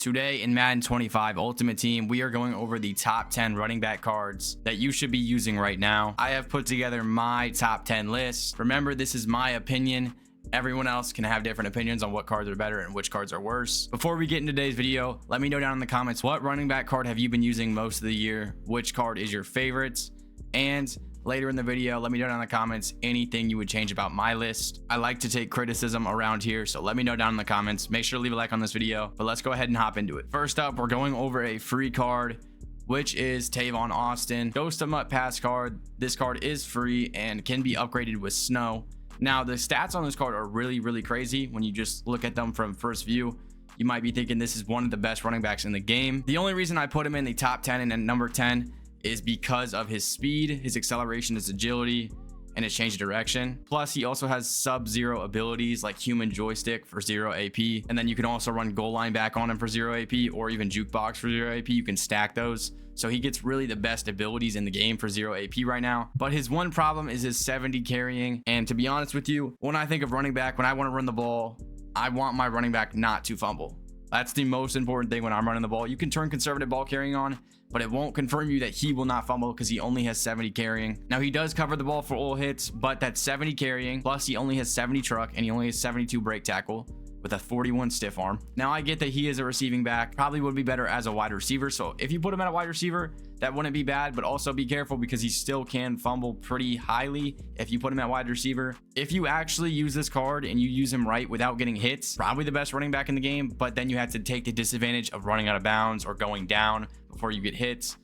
Today in Madden 25 Ultimate Team, we are going over the top 10 running back cards that you should be using right now. I have put together my top 10 list. Remember, this is my opinion. Everyone else can have different opinions on what cards are better and which cards are worse. Before we get into today's video, let me know down in the comments, what running back card have you been using most of the year? Which card is your favorite? And later in the video, let me know down in the comments anything you would change about my list. I like to take criticism around here, so let me know down in the comments. Make sure to leave a like on this video, but let's go ahead and hop into it. First up, we're going over a free card, which is Tavon Austin. Ghost of Mutt pass card. This card is free and can be upgraded with snow. Now, the stats on this card are really crazy. When you just look at them from first view, you might be thinking this is one of the best running backs in the game. The only reason I put him in the top 10 and at number 10 is because of his speed, his acceleration, his agility, and his change of direction. Plus, he also has sub-zero abilities like human joystick for 0 AP. And then you can also run goal line back on him for 0 AP, or even jukebox for 0 AP. You can stack those. So he gets really the best abilities in the game for 0 AP right now. But his one problem is his 70 carrying. And to be honest with you, when I think of running back, when I want to run the ball, I want my running back not to fumble. That's the most important thing when I'm running the ball. You can turn conservative ball carrying on, but it won't confirm you that he will not fumble because he only has 70 carrying. Now, he does cover the ball for all hits, but that's 70 carrying, plus he only has 70 truck, and he only has 72 break tackle with a 41 stiff arm. Now, I get that he is a receiving back, probably would be better as a wide receiver. So if you put him at a wide receiver, that wouldn't be bad, but also be careful because he still can fumble pretty highly if you put him at wide receiver. If you actually use this card and you use him right without getting hits, probably the best running back in the game, but then you have to take the disadvantage of running out of bounds or going down before you get hits.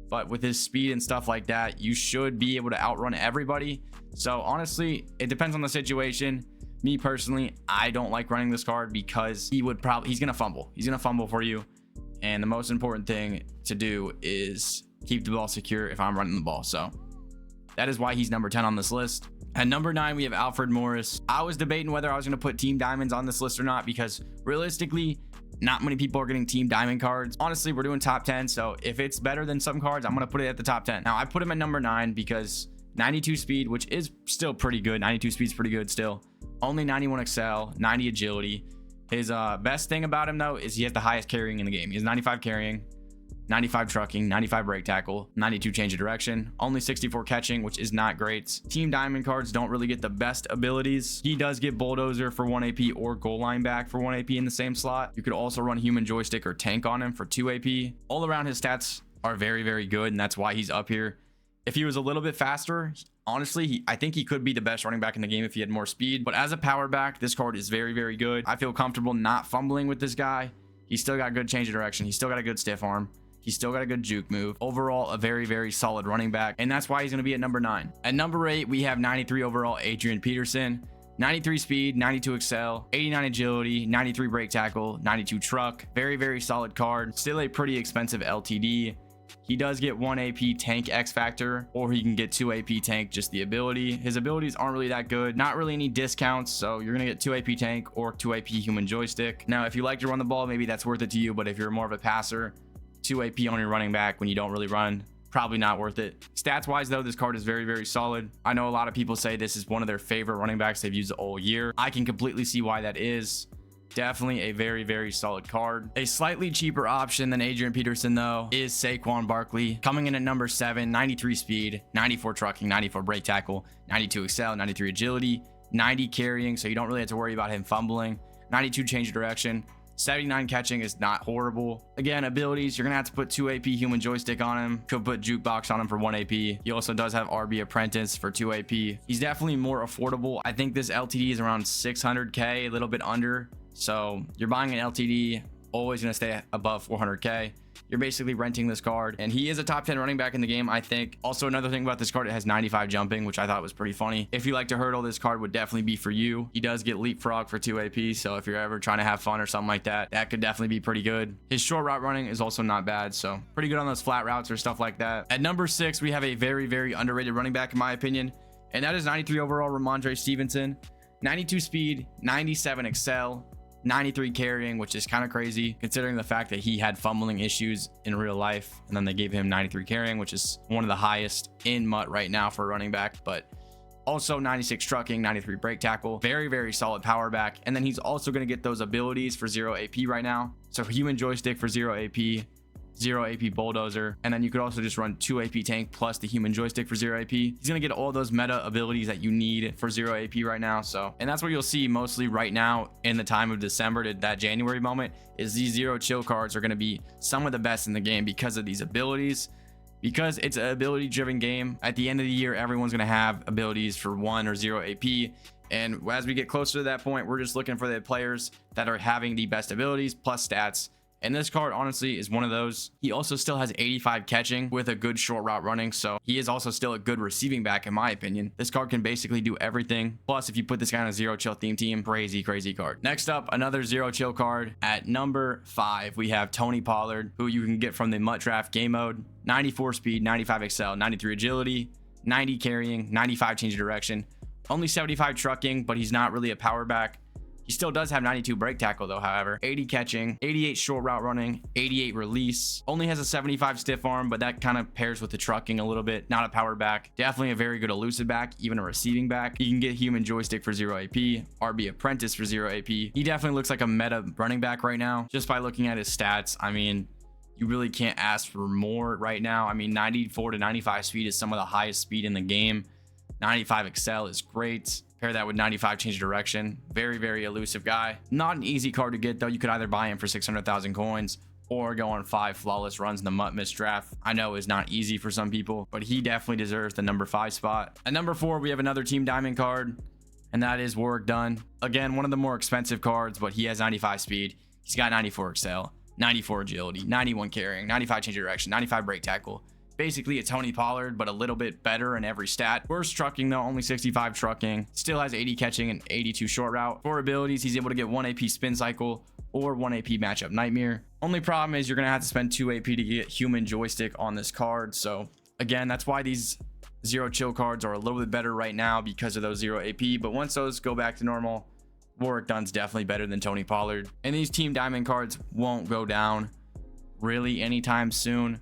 But with his speed and stuff like that, you should be able to outrun everybody. So honestly, it depends on the situation. Me personally, I don't like running this card because he's gonna fumble. He's gonna fumble for you. And the most important thing to do is keep the ball secure if I'm running the ball. So that is why he's number 10 on this list. At number 9, we have Alfred Morris. I was debating whether I was gonna put Team Diamonds on this list or not, because realistically, not many people are getting Team Diamond cards. Honestly, we're doing top 10. So if it's better than some cards, I'm gonna put it at the top 10. Now, I put him at number 9 because 92 speed, which is still pretty good. 92 speed is pretty good still. Only 91 excel, 90 agility. His best thing about him, though, is he has the highest carrying in the game. He has 95 carrying, 95 trucking, 95 break tackle, 92 change of direction, only 64 catching, which is not great. Team Diamond cards don't really get the best abilities. He does get Bulldozer for 1 AP or goal line back for 1 AP in the same slot. You could also run human joystick or tank on him for 2 AP. All around, his stats are very good, and that's why he's up here. If he was a little bit faster, honestly, I think he could be the best running back in the game if he had more speed. But as a power back, this card is very good. I feel comfortable not fumbling with this guy. He's still got good change of direction. He's still got a good stiff arm. He's still got a good juke move. Overall, a very solid running back. And that's why he's going to be at number 9. At number 8, we have 93 overall Adrian Peterson. 93 speed, 92 excel, 89 agility, 93 break tackle, 92 truck. Very solid card. Still a pretty expensive LTD. He does get 1 AP tank X factor, or he can get 2 AP tank, just the ability. His abilities aren't really that good. Not really any discounts, so you're going to get 2 AP tank or 2 AP human joystick. Now, if you like to run the ball, maybe that's worth it to you, but if you're more of a passer, 2 AP on your running back when you don't really run, probably not worth it. Stats wise, though, this card is very solid. I know a lot of people say this is one of their favorite running backs they've used all year. I can completely see why that is. Definitely a very solid card. A slightly cheaper option than Adrian Peterson, though, is Saquon Barkley, coming in at number 7. 93 speed, 94 trucking, 94 break tackle, 92 excel, 93 agility, 90 carrying, so you don't really have to worry about him fumbling, 92 change of direction, 79 catching is not horrible. Again, abilities, you're gonna have to put 2 AP human joystick on him. Could put jukebox on him for 1 AP. He also does have RB apprentice for 2 AP. He's definitely more affordable. I think this LTD is around 600k, a little bit under. So you're buying an LTD, always going to stay above 400k. You're basically renting this card, and he is a top 10 running back in the game, I think. Also, another thing about this card, it has 95 jumping, which I thought was pretty funny. If you like to hurdle, this card would definitely be for you. He does get leapfrog for 2 AP, so if you're ever trying to have fun or something like that, that could definitely be pretty good. His short route running is also not bad, so pretty good on those flat routes or stuff like that. At number 6, we have a very underrated running back in my opinion, and that is 93 overall Rhamondre Stevenson. 92 speed, 97 excel, 93 carrying, which is kind of crazy considering the fact that he had fumbling issues in real life, and then they gave him 93 carrying, which is one of the highest in Mutt right now for a running back. But Also 96 trucking, 93 break tackle, very, very solid power back. And then he's also going to get those abilities for 0 AP right now. So human joystick for 0 AP, 0 AP bulldozer, and then you could also just run 2 AP tank plus the human joystick for 0 AP. He's gonna get all those meta abilities that you need for 0 AP right now. So, and that's what you'll see mostly right now in the time of December to that January moment, is these 0 chill cards are gonna be some of the best in the game because of these abilities. Because it's an ability driven game, at the end of the year everyone's going to have abilities for 1 or 0 AP, and as we get closer to that point, we're just looking for the players that are having the best abilities plus stats, and this card honestly is one of those. He also still has 85 catching with a good short route running, so he is also still a good receiving back in my opinion. This card can basically do everything, plus if you put this guy on a 0 chill theme team, crazy card. Next up, another 0 chill card. At number 5 we have Tony Pollard, who you can get from the MUT Draft game mode. 94 speed, 95 excel, 93 agility, 90 carrying, 95 change of direction, only 75 trucking, but he's not really a power back. He still does have 92 break tackle though, however, 80 catching, 88 short route running, 88 release, only has a 75 stiff arm, but that kind of pairs with the trucking a little bit. Not a power back, definitely a very good elusive back, even a receiving back. You can get human joystick for 0 AP, RB apprentice for 0 AP. He definitely looks like a meta running back right now, just by looking at his stats. I mean, you really can't ask for more right now. I mean, 94 to 95 speed is some of the highest speed in the game. 95 excel is great. Pair that with 95 change of direction. Very, very elusive guy. Not an easy card to get though. You could either buy him for 600,000 coins or go on 5 flawless runs in the MUT Miss draft. I know is not easy for some people, but he definitely deserves the number 5 spot. At number 4, we have another Team Diamond card, and that is Warwick Dunn. Again, one of the more expensive cards, but he has 95 speed. He's got 94 excel, 94 agility, 91 carrying, 95 change of direction, 95 break tackle. Basically a Tony Pollard, but a little bit better in every stat. Worst trucking though, only 65 trucking. Still has 80 catching and 82 short route. For abilities, he's able to get 1 AP spin cycle or 1 AP matchup nightmare. Only problem is you're gonna have to spend 2 AP to get human joystick on this card. So again, that's why these 0 chill cards are a little bit better right now, because of those 0 AP. But once those go back to normal, Warwick Dunn's definitely better than Tony Pollard. And these Team Diamond cards won't go down really anytime soon.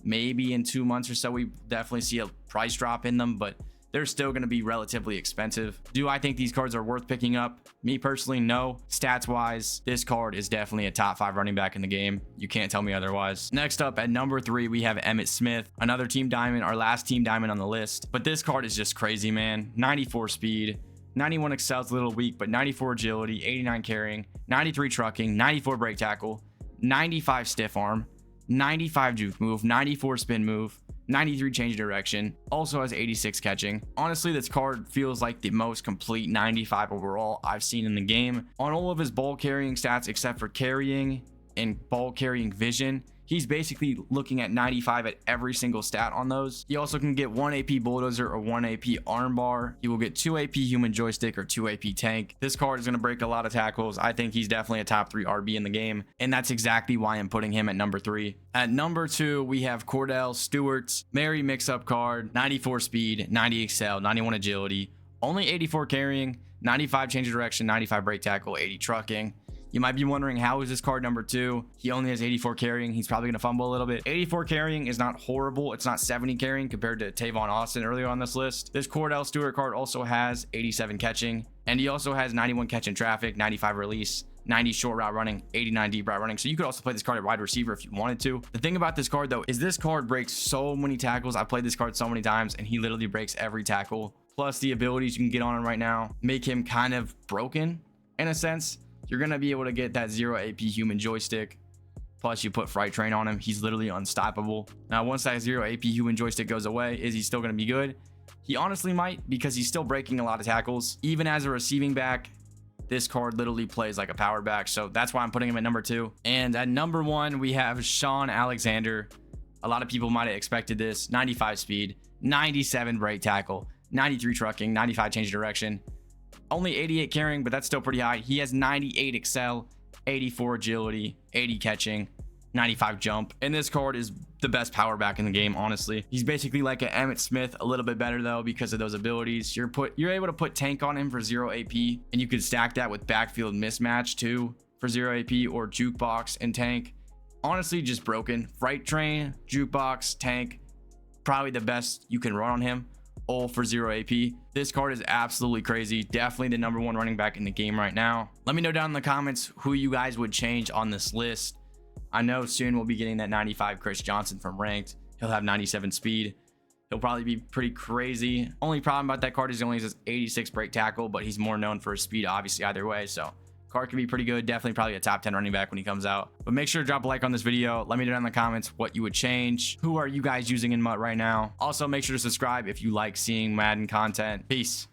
Maybe in 2 months or so we definitely see a price drop in them, but they're still going to be relatively expensive. Do I think these cards are worth picking up? Me personally, no. Stats wise, this card is definitely a top 5 running back in the game. You can't tell me otherwise. Next up at number 3, we have Emmitt Smith, another Team Diamond, our last Team Diamond on the list. But this card is just crazy, man. 94 speed, 91 excel is a little weak, but 94 agility, 89 carrying, 93 trucking, 94 break tackle, 95 stiff arm, 95 juke move, 94 spin move, 93 change direction, also has 86 catching. Honestly, this card feels like the most complete 95 overall I've seen in the game. On all of his ball carrying stats except for carrying and ball carrying vision, he's basically looking at 95 at every single stat on those. He also can get 1 AP bulldozer or 1 AP armbar. He will get 2 AP human joystick or 2 AP tank. This card is going to break a lot of tackles. I think he's definitely a top 3 RB in the game, and that's exactly why I'm putting him at number 3. At number 2, we have Kordell Stewart, Merry mix-up card, 94 speed, 90 excel, 91 agility, only 84 carrying, 95 change of direction, 95 break tackle, 80 trucking. You might be wondering, how is this card number 2? He only has 84 carrying. He's probably going to fumble a little bit. 84 carrying is not horrible. It's not 70 carrying compared to Tavon Austin earlier on this list. This Kordell Stewart card also has 87 catching, and he also has 91 catch in traffic, 95 release, 90 short route running, 89 deep route running. So you could also play this card at wide receiver if you wanted to. The thing about this card though is this card breaks so many tackles. I've played this card so many times and he literally breaks every tackle. Plus the abilities you can get on him right now make him kind of broken in a sense. You're going to be able to get that 0 AP human joystick. Plus you put Fright Train on him. He's literally unstoppable. Now, once that 0 AP human joystick goes away, is he still going to be good? He honestly might, because he's still breaking a lot of tackles. Even as a receiving back, this card literally plays like a power back. So that's why I'm putting him at number 2. And at number 1, we have Sean Alexander. A lot of people might have expected this. 95 speed, 97 break tackle, 93 trucking, 95 change of direction. Only 88 carrying, but that's still pretty high. He has 98 excel, 84 agility, 80 catching, 95 jump. And this card is the best power back in the game, honestly. He's basically like an Emmitt Smith, a little bit better though because of those abilities. You're able to put tank on him for 0 AP, and you could stack that with backfield mismatch too for 0 AP, or jukebox and tank. Honestly, just broken. Fright Train, jukebox, tank, probably the best you can run on him. 0 for 0 AP. This card is absolutely crazy. Definitely the #1 running back in the game right now. Let me know down in the comments who you guys would change on this list. I know soon we'll be getting that 95 Chris Johnson from ranked. He'll have 97 speed. He'll probably be pretty crazy. Only problem about that card is he only has 86 break tackle, but he's more known for his speed, obviously, either way. So card can be pretty good. Definitely probably a top 10 running back when he comes out. But make sure to drop a like on this video. Let me know down in the comments what you would change. Who are you guys using in MUT right now? Also, make sure to subscribe if you like seeing Madden content. Peace.